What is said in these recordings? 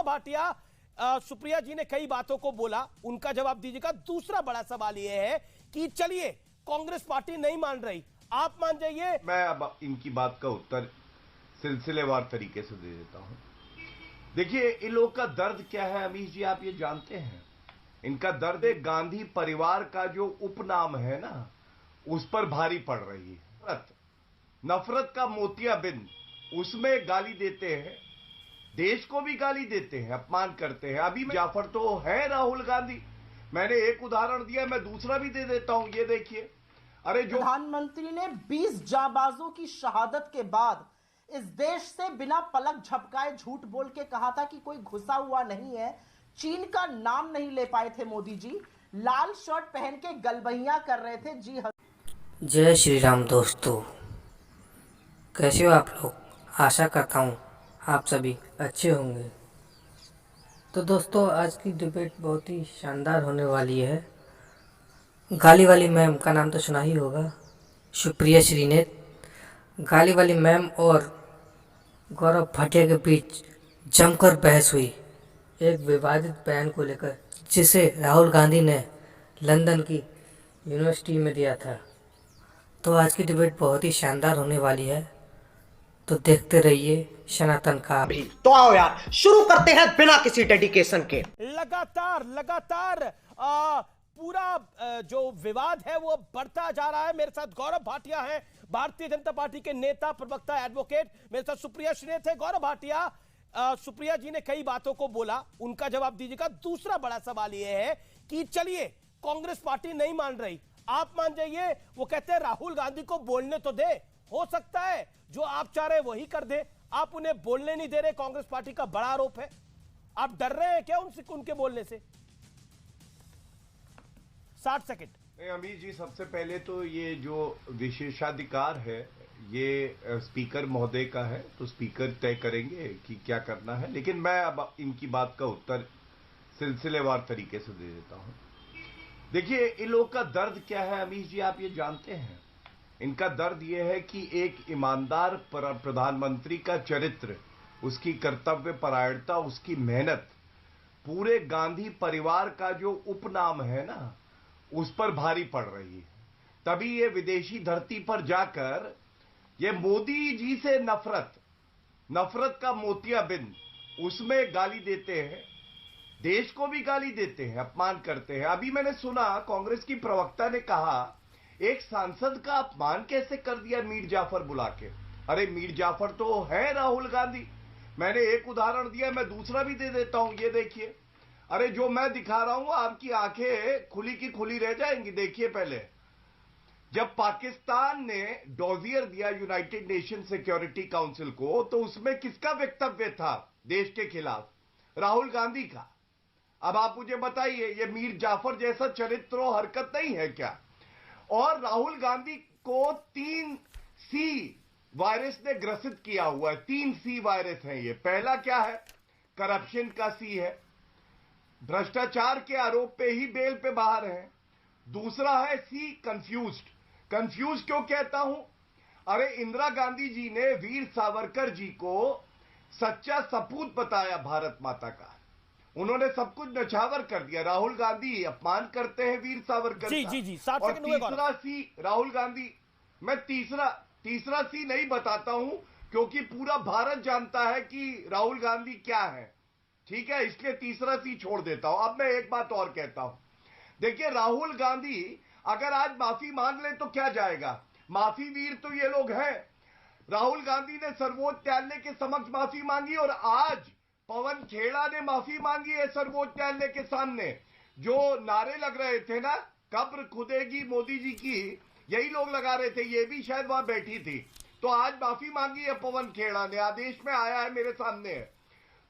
भाटिया, सुप्रिया जी ने कई बातों को बोला, उनका जवाब दीजिएगा। दूसरा बड़ा सवाल यह है कि चलिए कांग्रेस पार्टी नहीं मान रही, आप मान जाइए। मैं अब इनकी बात का उत्तर सिलसिलेवार तरीके से दे देता हूं। देखिए, इन लोग का दर्द क्या है अमीश जी, आप ये जानते हैं। इनका दर्द एक गांधी परिवार का जो उपनाम है ना, उस पर भारी पड़ रही है। नफरत का मोतियाबिंद, उसमें गाली देते हैं, देश को भी गाली देते हैं, अपमान करते हैं। अभी जाफर तो है राहुल गांधी, मैंने एक उदाहरण दिया, मैं दूसरा भी दे देता हूं, ये देखिए। अरे जो प्रधानमंत्री ने 20 जाबाजों की शहादत के बाद इस देश से बिना पलक झपकाए झूठ बोल के कहा था कि कोई घुसा हुआ नहीं है। चीन का नाम नहीं ले पाए थे मोदी जी, लाल शर्ट पहन के गलबहियां कर रहे थे। जी जय श्री राम दोस्तों, कैसे हो आप लोग? आशा करता हूँ आप सभी अच्छे होंगे। तो दोस्तों, आज की डिबेट बहुत ही शानदार होने वाली है। गाली वाली मैम का नाम तो सुना ही होगा, सुप्रिया श्रीनेत। गाली वाली मैम और गौरव भाटिया के बीच जमकर बहस हुई एक विवादित बयान को लेकर, जिसे राहुल गांधी ने लंदन की यूनिवर्सिटी में दिया था। तो आज की डिबेट बहुत ही शानदार होने वाली है, तो देखते रहिए सनातन का। तो आओ यार, शुरू करते हैं बिना किसी डेडिकेशन के। लगातार पूरा जो विवाद है वो बढ़ता जा रहा है। मेरे साथ गौरव भाटिया हैं, भारतीय जनता पार्टी के नेता, प्रवक्ता, एडवोकेट। मेरे साथ सुप्रिया श्रीनेत है। गौरव भाटिया, सुप्रिया जी ने कई बातों को बोला, उनका जवाब दीजिएगा। दूसरा बड़ा सवाल यह है कि चलिए कांग्रेस पार्टी नहीं मान रही, आप मान जाइए। वो कहते हैं राहुल गांधी को बोलने तो दे, हो सकता है जो आप चाह रहे वही कर दे, आप उन्हें बोलने नहीं दे रहे। कांग्रेस पार्टी का बड़ा आरोप है। आप डर रहे हैं क्या उनके बोलने से? 60 सेकंड। अमीर जी, सबसे पहले तो ये जो विशेषाधिकार है ये स्पीकर महोदय का है, तो स्पीकर तय करेंगे कि क्या करना है। लेकिन मैं अब इनकी बात का उत्तर सिलसिलेवार तरीके से दे देता हूं। देखिए, इन लोग का दर्द क्या है अमीश जी, आप ये जानते हैं। इनका दर्द ये है कि एक ईमानदार प्रधानमंत्री का चरित्र, उसकी कर्तव्य परायणता, उसकी मेहनत, पूरे गांधी परिवार का जो उपनाम है ना, उस पर भारी पड़ रही है। तभी ये विदेशी धरती पर जाकर ये मोदी जी से नफरत का मोतियाबिंद, उसमें गाली देते हैं, देश को भी गाली देते हैं, अपमान करते हैं। अभी मैंने सुना कांग्रेस की प्रवक्ता ने कहा एक सांसद का अपमान कैसे कर दिया मीर जाफर बुला के। अरे मीर जाफर तो है राहुल गांधी, मैंने एक उदाहरण दिया, मैं दूसरा भी दे देता हूं, ये देखिए। अरे जो मैं दिखा रहा हूं, आपकी आंखें खुली की खुली रह जाएंगी। देखिए, पहले जब पाकिस्तान ने डोजियर दिया यूनाइटेड नेशन सिक्योरिटी काउंसिल को, तो उसमें किसका वक्तव्य था देश के खिलाफ? राहुल गांधी का। अब आप मुझे बताइए, ये मीर जाफर जैसा चरित्र और हरकत नहीं है क्या? और राहुल गांधी को 3C वायरस ने ग्रसित किया हुआ है। 3C वायरस है ये। पहला क्या है? करप्शन का C है, भ्रष्टाचार के आरोप पे ही बेल पे बाहर है। दूसरा है C, कंफ्यूज्ड। कंफ्यूज क्यों कहता हूं? अरे इंदिरा गांधी जी ने वीर सावरकर जी को सच्चा सपूत बताया भारत माता का, उन्होंने सब कुछ नछावर कर दिया। राहुल गांधी अपमान करते हैं वीर सावरकर जी का। जी जी, और तीसरा C राहुल गांधी, मैं तीसरा C नहीं बताता हूं, क्योंकि पूरा भारत जानता है कि राहुल गांधी क्या है, ठीक है, इसलिए तीसरा C छोड़ देता हूं। अब मैं एक बात और कहता हूं। देखिए, राहुल गांधी अगर आज माफी मांग ले तो क्या जाएगा, माफी वीर तो ये लोग हैं। राहुल गांधी ने सर्वोच्च न्यायालय के समक्ष माफी मांगी, और आज पवन खेड़ा ने माफी मांगी है सर्वोच्च न्यायालय के सामने। जो नारे लग रहे थे ना, कब्र खुदेगी मोदी जी की, यही लोग लगा रहे थे, ये भी शायद वहां बैठी थी। तो आज माफी मांगी है पवन खेड़ा ने, आदेश में आया है, मेरे सामने है।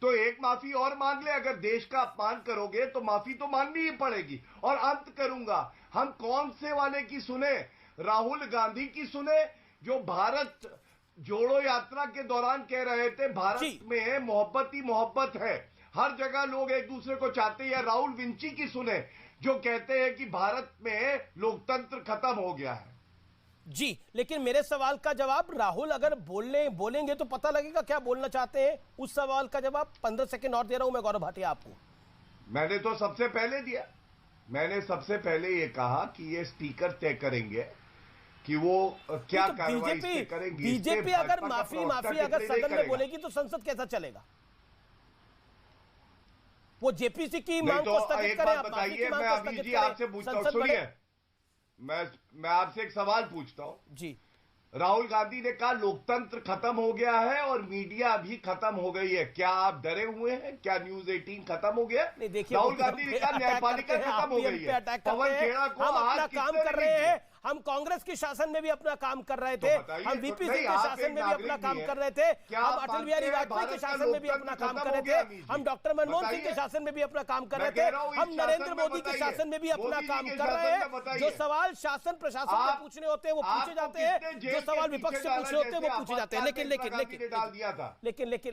तो एक माफी और मांग ले। अगर देश का अपमान करोगे तो माफी तो मांगनी ही पड़ेगी। और अंत करूंगा, हम कौन से वाले की सुने? राहुल गांधी की सुने, जो भारत जोड़ो यात्रा के दौरान कह रहे थे भारत में मोहब्बत ही मोहब्बत है, हर जगह लोग एक दूसरे को चाहते हैं। या राहुल विंची की सुने, जो कहते हैं कि भारत में लोकतंत्र खत्म हो गया है। जी, लेकिन मेरे सवाल का जवाब राहुल अगर बोलेंगे तो पता लगेगा क्या बोलना चाहते हैं। उस सवाल का जवाब 15 सेकंड और दे रहा हूं मैं गौरव भाटिया आपको। मैंने तो सबसे पहले दिया। मैंने सबसे पहले ये कहा कि ये स्पीकर तय करेंगे कि वो क्या तो कार्रवाई इस पे करेंगी। बीजेपी अगर माफी अगर सदन में बोलेगी तो संसद कैसा चलेगा? वो जेपीसी की मांग को स्थगित करें। आप बताइए, मैं अभी जी आपसे पूछता हूं, सुनिए, मैं आपसे एक सवाल पूछता हूं जी। राहुल गांधी ने कहा लोकतंत्र खत्म हो गया है और मीडिया भी खत्म हो गई है। क्या आप डरे हुए हैं? क्या न्यूज 18 खत्म हो गया? नहीं, देखिए, राहुल गांधी ने कहा न्यायपालिका खत्म हो गई है। पवन खेड़ा को हम अपना आज काम कर रहे हैं। हम कांग्रेस के शासन में भी अपना काम कर रहे थे, हम वीपी सिंह के शासन में भी अपना काम कर रहे थे, हम अटल बिहारी वाजपेयी के शासन में भी अपना काम कर रहे थे, हम डॉक्टर मनमोहन सिंह के शासन में भी अपना काम कर रहे थे, हम नरेंद्र मोदी के शासन में भी अपना काम कर रहे हैं। जो सवाल शासन प्रशासन से पूछने होते हैं वो पूछे जाते हैं, जो सवाल विपक्ष से पूछने होते हैं वो पूछे जाते हैं।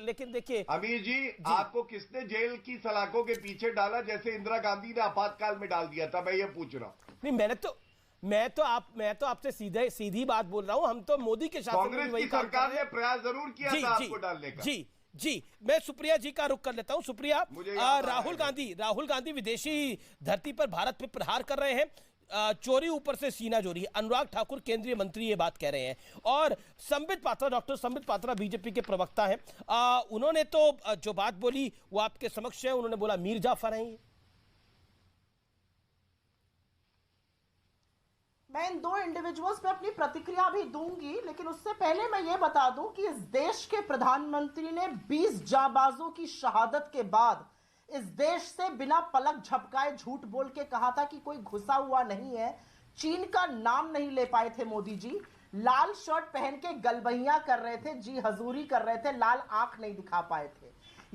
लेकिन देखिए अमीर जी, आपको किसने जेल की सलाखों के पीछे डाला जैसे इंदिरा गांधी ने आपातकाल में डाल दिया था? मैं ये पूछ रहा हूं। नहीं, मैं तो आपसे सीधी बात बोल रहा हूं। हम तो मोदी के शासन में वही काम कर रहे हैं। सरकार ने प्रयास जरूर किया था आपको डालने का। जी, मैं सुप्रिया जी का रुख कर लेता हूं। सुप्रिया, राहुल गांधी विदेशी धरती पर भारत पे प्रहार कर रहे हैं। चोरी ऊपर से सीना चोरी। अनुराग ठाकुर केंद्रीय मंत्री ये बात कह रहे हैं और संबित पात्रा, डॉक्टर संबित पात्रा बीजेपी के प्रवक्ता हैं, उन्होंने तो जो बात बोली वो आपके समक्ष है। उन्होंने बोला मीर जाफर हैं। मैं इन दो इंडिविजुअल्स पे अपनी प्रतिक्रिया भी दूंगी, लेकिन उससे पहले मैं ये बता दूं कि इस देश के प्रधानमंत्री ने 20 जाबाजों की शहादत के बाद इस देश से बिना पलक झपकाए झूठ बोल के कहा था कि कोई घुसा हुआ नहीं है। चीन का नाम नहीं ले पाए थे मोदी जी। लाल शर्ट पहन के गलबहियां कर रहे थे, जी हजूरी कर रहे थे, लाल आंख नहीं दिखा पाए थे।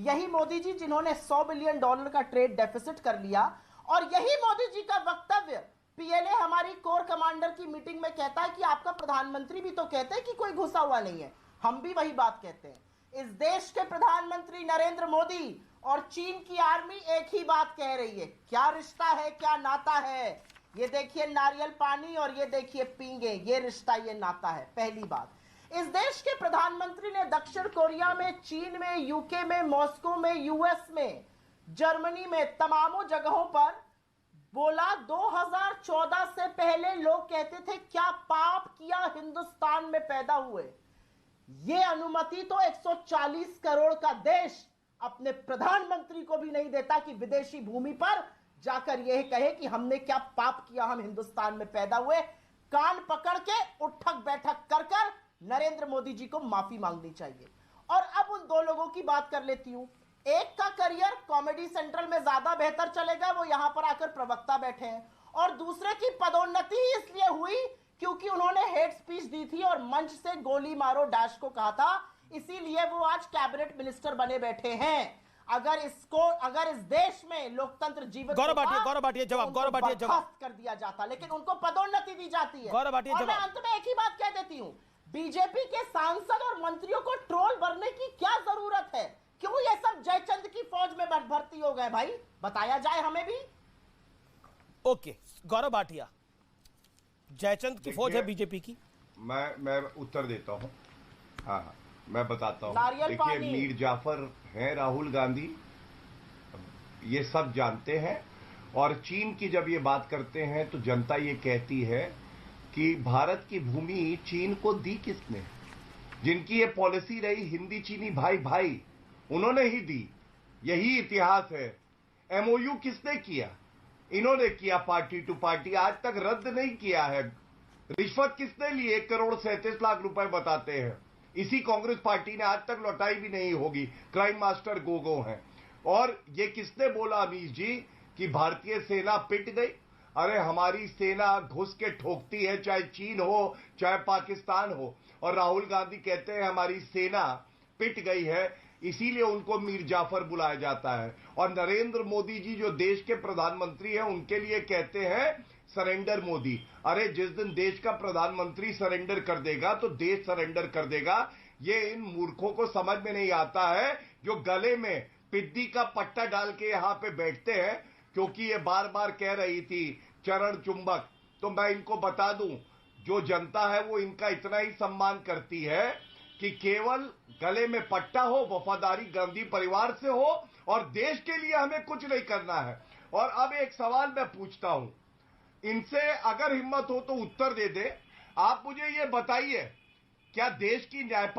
यही मोदी जी जिन्होंने $100 बिलियन का ट्रेड डेफिसिट कर लिया, और यही मोदी जी का वक्तव्य पीएलए हमारी कोर कमांडर की मीटिंग में कहता है कि आपका प्रधानमंत्री भी तो कहते हैं कि कोई घुसा हुआ नहीं है। हम भी वही बात कहते हैं। इस देश के प्रधानमंत्री नरेंद्र मोदी और चीन की आर्मी एक ही बात कह रही है। क्या रिश्ता है, क्या नाता है? ये देखिए नारियल पानी और ये देखिए पींगे, ये रिश्ता, ये नाता है। पहली बात, इस देश के प्रधानमंत्री ने दक्षिण कोरिया में, चीन में, यूके में, मॉस्को में, यूएस में, जर्मनी में, तमामों जगहों पर बोला 2014 से पहले लोग कहते थे क्या पाप किया हिंदुस्तान में पैदा हुए। ये अनुमति तो 140 करोड़ का देश अपने प्रधानमंत्री को भी नहीं देता कि विदेशी भूमि पर जाकर यह कहे कि हमने क्या पाप किया, हम हिंदुस्तान में पैदा हुए। कान पकड़ के उठक बैठक कर कर नरेंद्र मोदी जी को माफी मांगनी चाहिए। और अब उन दो लोगों की बात कर लेती हूं। एक का करियर कॉमेडी सेंट्रल में ज्यादा बेहतर चलेगा, वो यहां पर आकर प्रवक्ता बैठे हैं, और दूसरे की पदोन्नति ही इसलिए हुई क्योंकि उन्होंने हेट स्पीच दी थी और मंच से गोली मारो डैश को कहा था, इसीलिए वो आज कैबिनेट मिनिस्टर बने बैठे हैं। अगर इस देश में लोकतंत्र जीवित गौरव भाटिया जवाब कर दिया जाता, लेकिन उनको पदोन्नति दी जाती है। और मैं अंत में एक ही बात कह देती हूं, बीजेपी के सांसद और मंत्रियों को ट्रोल भरने की क्या जरूरत है? क्यों ये सब जयचंद की फौज में भर्ती हो गए भाई? बताया जाए हमें भी। ओके, गौरव भाटिया, जयचंद की फौज है बीजेपी की। मैं उत्तर देता हूं। हाँ, मैं बताता हूं। नारियल देखिए, मीर जाफर हैं राहुल गांधी, ये सब जानते हैं। और चीन की जब ये बात करते हैं तो जनता ये कहती है कि भारत की भूमि चीन को दी किसने? जिनकी ये पॉलिसी रही हिंदी चीनी भाई भाई, उन्होंने ही दी। यही इतिहास है। एमओयू किसने किया? इन्होंने किया, पार्टी टू पार्टी। आज तक रद्द नहीं किया है। रिश्वत किसने ली? 1 करोड़ 37 लाख रुपए बताते हैं। इसी कांग्रेस पार्टी ने आज तक लौटाई भी नहीं होगी। क्राइम मास्टर गोगो हैं। और ये किसने बोला अमीश जी कि भारतीय सेना पिट गई? अरे हमारी सेना घुस के ठोकती है, चाहे चीन हो चाहे पाकिस्तान हो। और राहुल गांधी कहते हैं हमारी सेना पिट गई है, इसीलिए उनको मीर जाफर बुलाया जाता है। और नरेंद्र मोदी जी जो देश के प्रधानमंत्री हैं, उनके लिए कहते हैं सरेंडर मोदी। अरे जिस दिन देश का प्रधानमंत्री सरेंडर कर देगा तो देश सरेंडर कर देगा। ये इन मूर्खों को समझ में नहीं आता है जो गले में पिद्दी का पट्टा डाल के यहां पे बैठते हैं, क्योंकि ये बार बार कह रही थी चरण चुंबक। तो मैं इनको बता दूं, जो जनता है वो इनका इतना ही सम्मान करती है कि केवल गले में पट्टा हो, वफादारी गांधी परिवार से हो और देश के लिए हमें कुछ नहीं करना है। और अब एक सवाल मैं पूछता हूं, इनसे अगर हिम्मत हो तो उत्तर दे दे। आप मुझे ये बताइए, क्या देश की न्यायपालिका